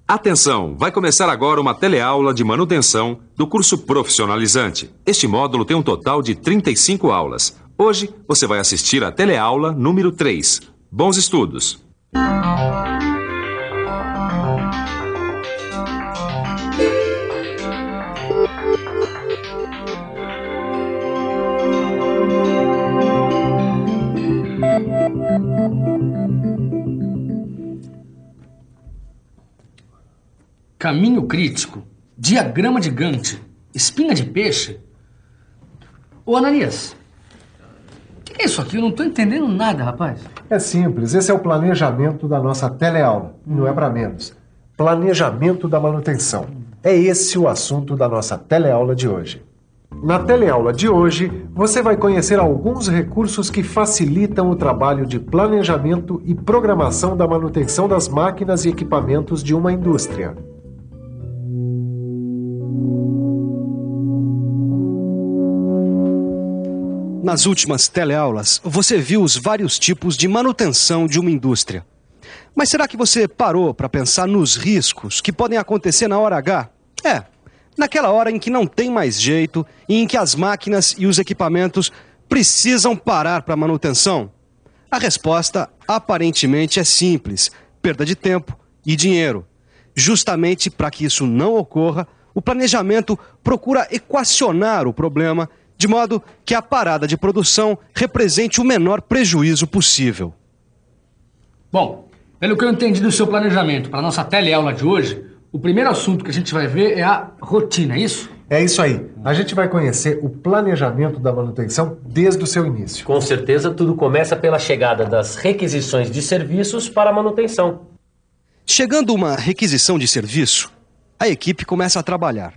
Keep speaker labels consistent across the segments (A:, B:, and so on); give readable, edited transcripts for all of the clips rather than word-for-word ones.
A: Atenção, vai começar agora uma teleaula de manutenção do curso profissionalizante. Este módulo tem um total de 35 aulas. Hoje você vai assistir a teleaula número 3. Bons estudos!
B: Caminho crítico, diagrama de Gantt, espinha de peixe. Ô, Ananias, o que é isso aqui? Eu não tô entendendo nada, rapaz.
C: É simples, esse é o planejamento da nossa teleaula, não é para menos. Planejamento da manutenção. É esse o assunto da nossa teleaula de hoje. Na teleaula de hoje, você vai conhecer alguns recursos que facilitam o trabalho de planejamento e programação da manutenção das máquinas e equipamentos de uma indústria.
D: Nas últimas teleaulas, você viu os vários tipos de manutenção de uma indústria. Mas será que você parou para pensar nos riscos que podem acontecer na hora H? Naquela hora em que não tem mais jeito e em que as máquinas e os equipamentos precisam parar para manutenção? A resposta aparentemente é simples: perda de tempo e dinheiro. Justamente para que isso não ocorra, o planejamento procura equacionar o problema de modo que a parada de produção represente o menor prejuízo possível.
B: Bom, pelo que eu entendi do seu planejamento para a nossa teleaula de hoje, o primeiro assunto que a gente vai ver é a rotina, é isso?
C: É isso aí. A gente vai conhecer o planejamento da manutenção desde o seu início.
E: Com certeza, tudo começa pela chegada das requisições de serviços para a manutenção.
D: Chegando uma requisição de serviço, a equipe começa a trabalhar.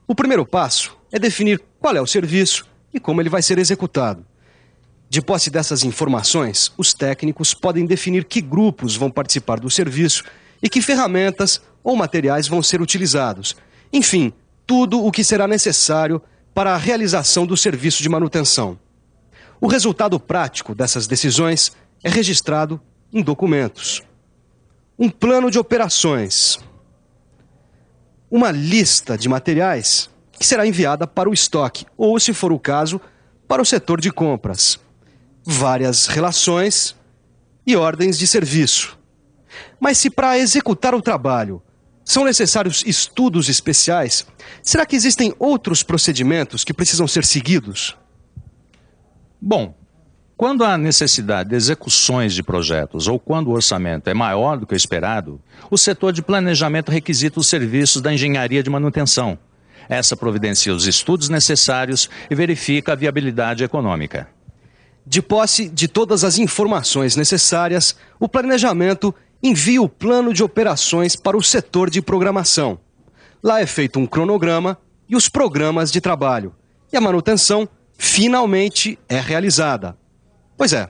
D: O primeiro passo é definir qual é o serviço e como ele vai ser executado. De posse dessas informações, os técnicos podem definir que grupos vão participar do serviço e que ferramentas ou materiais vão ser utilizados. Enfim, tudo o que será necessário para a realização do serviço de manutenção. O resultado prático dessas decisões é registrado em documentos. Um plano de operações. Uma lista de materiais que será enviada para o estoque, ou, se for o caso, para o setor de compras. Várias relações e ordens de serviço. Mas se para executar o trabalho são necessários estudos especiais, será que existem outros procedimentos que precisam ser seguidos?
F: Bom, quando há necessidade de execuções de projetos ou quando o orçamento é maior do que o esperado, o setor de planejamento requisita os serviços da engenharia de manutenção. Essa providencia os estudos necessários e verifica a viabilidade econômica.
D: De posse de todas as informações necessárias, o planejamento envia o plano de operações para o setor de programação. Lá é feito um cronograma e os programas de trabalho. E a manutenção finalmente é realizada. Pois é,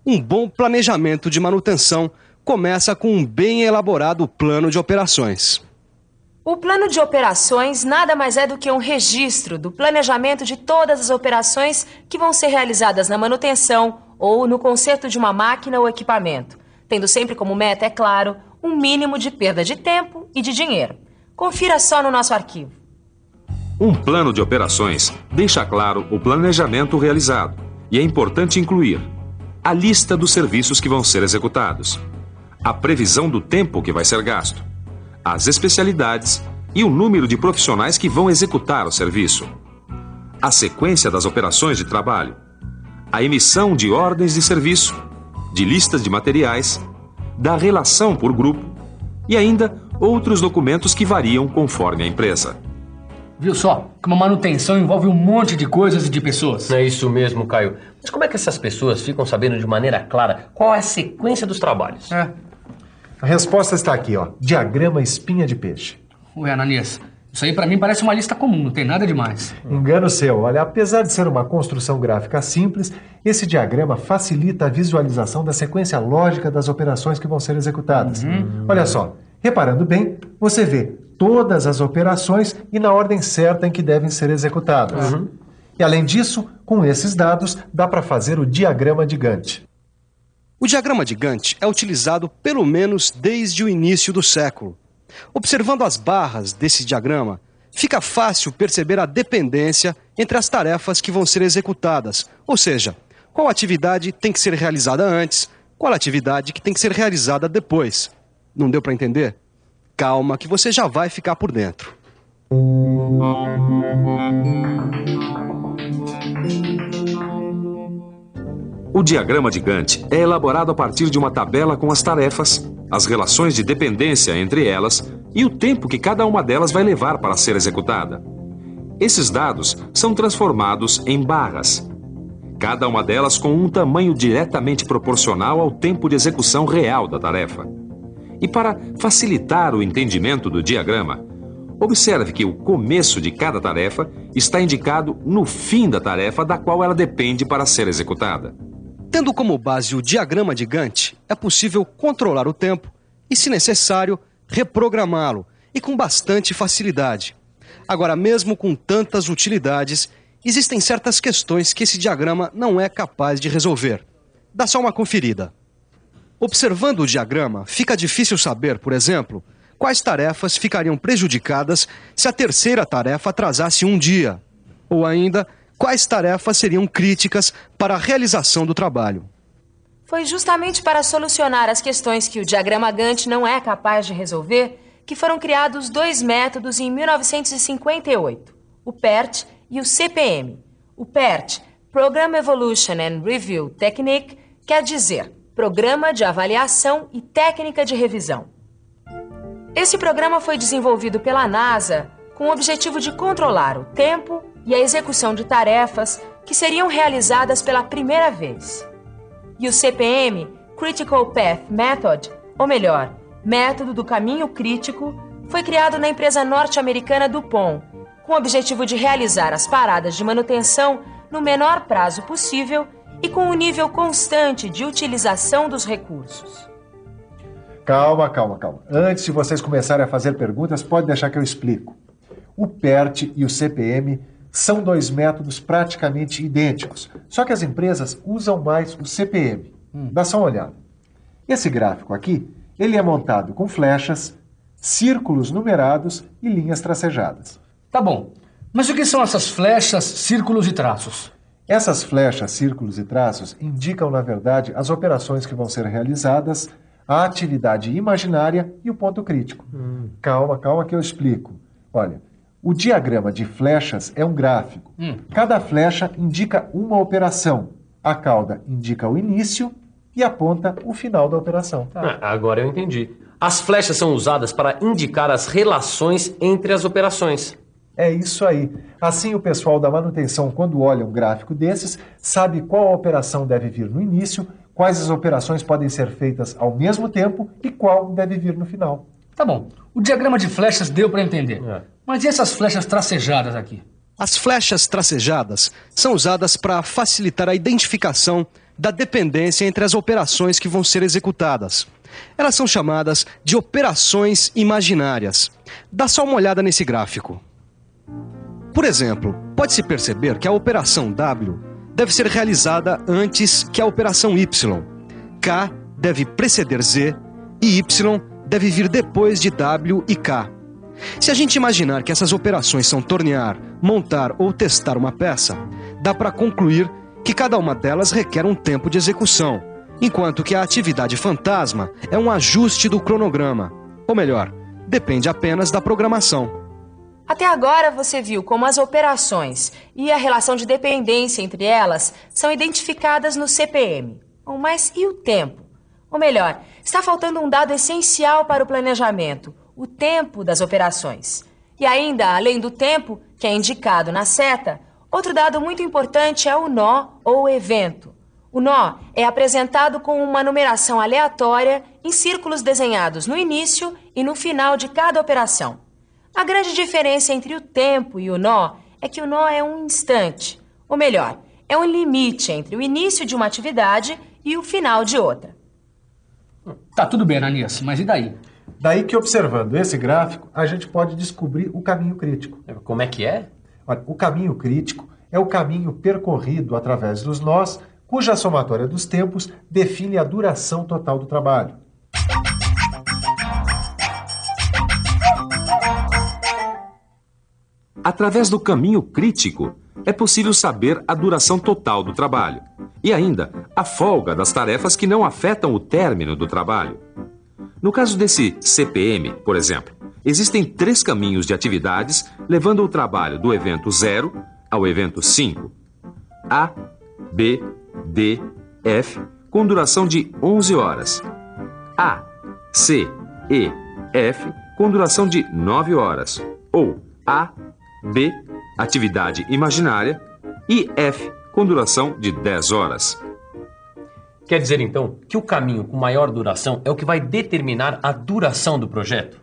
D: um bom planejamento de manutenção começa com um bem elaborado plano de operações.
G: O plano de operações nada mais é do que um registro do planejamento de todas as operações que vão ser realizadas na manutenção ou no conserto de uma máquina ou equipamento, tendo sempre como meta, é claro, um mínimo de perda de tempo e de dinheiro. Confira só no nosso arquivo.
A: Um plano de operações deixa claro o planejamento realizado e é importante incluir a lista dos serviços que vão ser executados, a previsão do tempo que vai ser gasto, as especialidades e o número de profissionais que vão executar o serviço, a sequência das operações de trabalho, a emissão de ordens de serviço, de listas de materiais, da relação por grupo e ainda outros documentos que variam conforme a empresa.
B: Viu só? Que uma manutenção envolve um monte de coisas e de pessoas.
E: É isso mesmo, Caio. Mas como é que essas pessoas ficam sabendo de maneira clara qual é a sequência dos trabalhos?
C: A resposta está aqui, ó. Diagrama espinha de peixe.
B: Ué, Ananias, isso aí pra mim parece uma lista comum, não tem nada demais.
C: Engano seu. Olha, apesar de ser uma construção gráfica simples, esse diagrama facilita a visualização da sequência lógica das operações que vão ser executadas. Olha só, reparando bem, você vê todas as operações e na ordem certa em que devem ser executadas. E além disso, com esses dados, dá para fazer o diagrama de Gantt.
D: O diagrama de Gantt é utilizado pelo menos desde o início do século. Observando as barras desse diagrama, fica fácil perceber a dependência entre as tarefas que vão ser executadas, ou seja, qual atividade tem que ser realizada antes, qual atividade que tem que ser realizada depois. Não deu para entender? Calma que você já vai ficar por dentro.
A: O diagrama de Gantt é elaborado a partir de uma tabela com as tarefas, as relações de dependência entre elas e o tempo que cada uma delas vai levar para ser executada. Esses dados são transformados em barras, cada uma delas com um tamanho diretamente proporcional ao tempo de execução real da tarefa. E para facilitar o entendimento do diagrama, observe que o começo de cada tarefa está indicado no fim da tarefa da qual ela depende para ser executada.
D: Tendo como base o diagrama de Gantt, é possível controlar o tempo e, se necessário, reprogramá-lo, e com bastante facilidade. Agora, mesmo com tantas utilidades, existem certas questões que esse diagrama não é capaz de resolver. Dá só uma conferida. Observando o diagrama, fica difícil saber, por exemplo, quais tarefas ficariam prejudicadas se a terceira tarefa atrasasse um dia, ou ainda, quais tarefas seriam críticas para a realização do trabalho.
G: Foi justamente para solucionar as questões que o diagrama Gantt não é capaz de resolver que foram criados dois métodos em 1958, o PERT e o CPM. O PERT, Program Evolution and Review Technique, quer dizer Programa de Avaliação e Técnica de Revisão. Esse programa foi desenvolvido pela NASA com o objetivo de controlar o tempo e a execução de tarefas que seriam realizadas pela primeira vez. E o CPM, Critical Path Method, ou melhor, Método do Caminho Crítico, foi criado na empresa norte-americana DuPont, com o objetivo de realizar as paradas de manutenção no menor prazo possível e com um nível constante de utilização dos recursos.
C: Calma. Antes de vocês começarem a fazer perguntas, pode deixar que eu explico. O PERT e o CPM são dois métodos praticamente idênticos, só que as empresas usam mais o CPM. Dá só uma olhada. Esse gráfico aqui, ele é montado com flechas, círculos numerados e linhas tracejadas.
B: Tá bom, mas o que são essas flechas, círculos e traços?
C: Essas flechas, círculos e traços indicam, na verdade, as operações que vão ser realizadas, a atividade imaginária e o ponto crítico. Calma que eu explico. Olha, o diagrama de flechas é um gráfico. Cada flecha indica uma operação. A cauda indica o início e a ponta o final da operação.
E: Agora eu entendi. As flechas são usadas para indicar as relações entre as operações.
C: É isso aí. Assim, o pessoal da manutenção, quando olha um gráfico desses, sabe qual operação deve vir no início, quais as operações podem ser feitas ao mesmo tempo e qual deve vir no final.
B: Tá bom, o diagrama de flechas deu para entender. Mas e essas flechas tracejadas aqui?
D: As flechas tracejadas são usadas para facilitar a identificação da dependência entre as operações que vão ser executadas. Elas são chamadas de operações imaginárias. Dá só uma olhada nesse gráfico. Por exemplo, pode-se perceber que a operação W deve ser realizada antes que a operação Y. K deve preceder Z e Y deve vir depois de W e K. Se a gente imaginar que essas operações são tornear, montar ou testar uma peça, dá para concluir que cada uma delas requer um tempo de execução, enquanto que a atividade fantasma é um ajuste do cronograma. Ou melhor, depende apenas da programação.
G: Até agora você viu como as operações e a relação de dependência entre elas são identificadas no CPM. Mas e o tempo? Ou melhor, está faltando um dado essencial para o planejamento, o tempo das operações. E ainda, além do tempo, que é indicado na seta, outro dado muito importante é o nó ou evento. O nó é apresentado com uma numeração aleatória em círculos desenhados no início e no final de cada operação. A grande diferença entre o tempo e o nó é que o nó é um instante, ou melhor, é um limite entre o início de uma atividade e o final de outra.
B: Tá tudo bem, Ananias, mas e daí?
C: Daí que, observando esse gráfico, a gente pode descobrir o caminho crítico.
E: Como é que é?
C: Olha, o caminho crítico é o caminho percorrido através dos nós, cuja somatória dos tempos define a duração total do trabalho.
A: Através do caminho crítico, é possível saber a duração total do trabalho e ainda a folga das tarefas que não afetam o término do trabalho. No caso desse CPM, por exemplo, existem 3 caminhos de atividades levando o trabalho do evento 0 ao evento 5. A, B, D, F, com duração de 11 horas. A, C, E, F, com duração de 9 horas. Ou A, B, atividade imaginária, e F, com duração de 10 horas.
E: Quer dizer, então, que o caminho com maior duração é o que vai determinar a duração do projeto?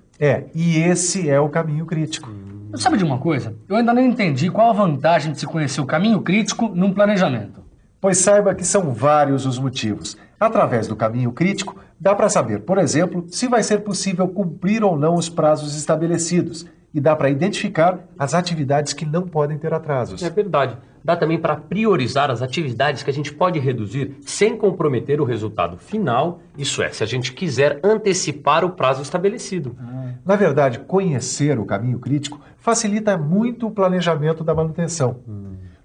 C: E esse é o caminho crítico.
B: Sabe de uma coisa? Eu ainda não entendi qual a vantagem de se conhecer o caminho crítico num planejamento.
C: Pois saiba que são vários os motivos. Através do caminho crítico, dá para saber, por exemplo, se vai ser possível cumprir ou não os prazos estabelecidos. E dá para identificar as atividades que não podem ter atrasos.
E: É verdade. Dá também para priorizar as atividades que a gente pode reduzir sem comprometer o resultado final, isso é, se a gente quiser antecipar o prazo estabelecido.
C: Na verdade, conhecer o caminho crítico facilita muito o planejamento da manutenção.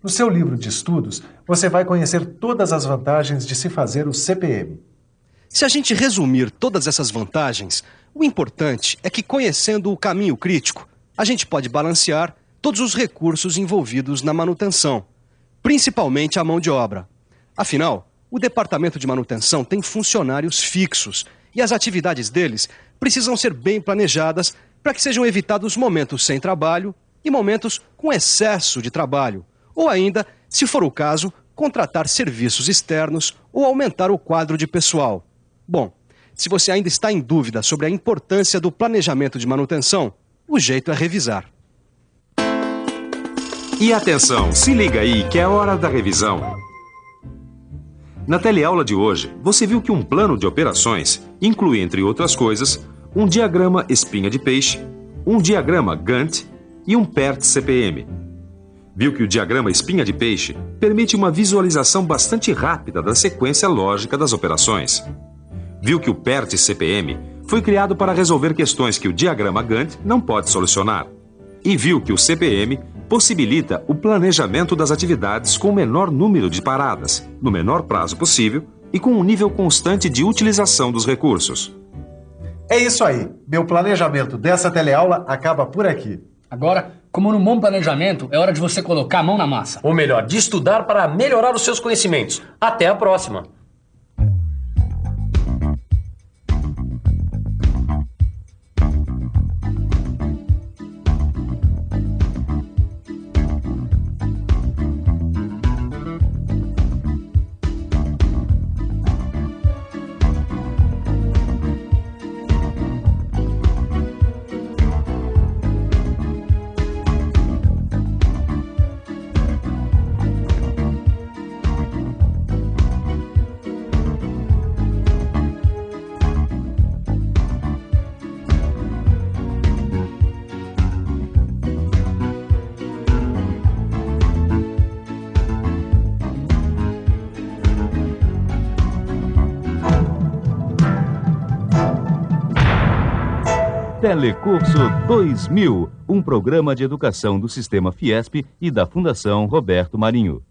C: No seu livro de estudos, você vai conhecer todas as vantagens de se fazer o CPM.
D: Se a gente resumir todas essas vantagens, o importante é que, conhecendo o caminho crítico, a gente pode balancear todos os recursos envolvidos na manutenção, principalmente a mão de obra. Afinal, o departamento de manutenção tem funcionários fixos e as atividades deles precisam ser bem planejadas para que sejam evitados momentos sem trabalho e momentos com excesso de trabalho, ou ainda, se for o caso, contratar serviços externos ou aumentar o quadro de pessoal. Bom, se você ainda está em dúvida sobre a importância do planejamento de manutenção, o jeito é revisar.
A: E atenção, se liga aí que é hora da revisão. Na teleaula de hoje, você viu que um plano de operações inclui, entre outras coisas, um diagrama espinha de peixe, um diagrama Gantt e um PERT-CPM. Viu que o diagrama espinha de peixe permite uma visualização bastante rápida da sequência lógica das operações. Viu que o PERT-CPM foi criado para resolver questões que o diagrama Gantt não pode solucionar. E viu que o CPM possibilita o planejamento das atividades com o menor número de paradas, no menor prazo possível e com um nível constante de utilização dos recursos.
C: É isso aí. Meu planejamento dessa teleaula acaba por aqui.
B: Agora, como num bom planejamento, é hora de você colocar a mão na massa.
E: Ou melhor, de estudar para melhorar os seus conhecimentos. Até a próxima!
H: Telecurso 2000, um programa de educação do Sistema Fiesp e da Fundação Roberto Marinho.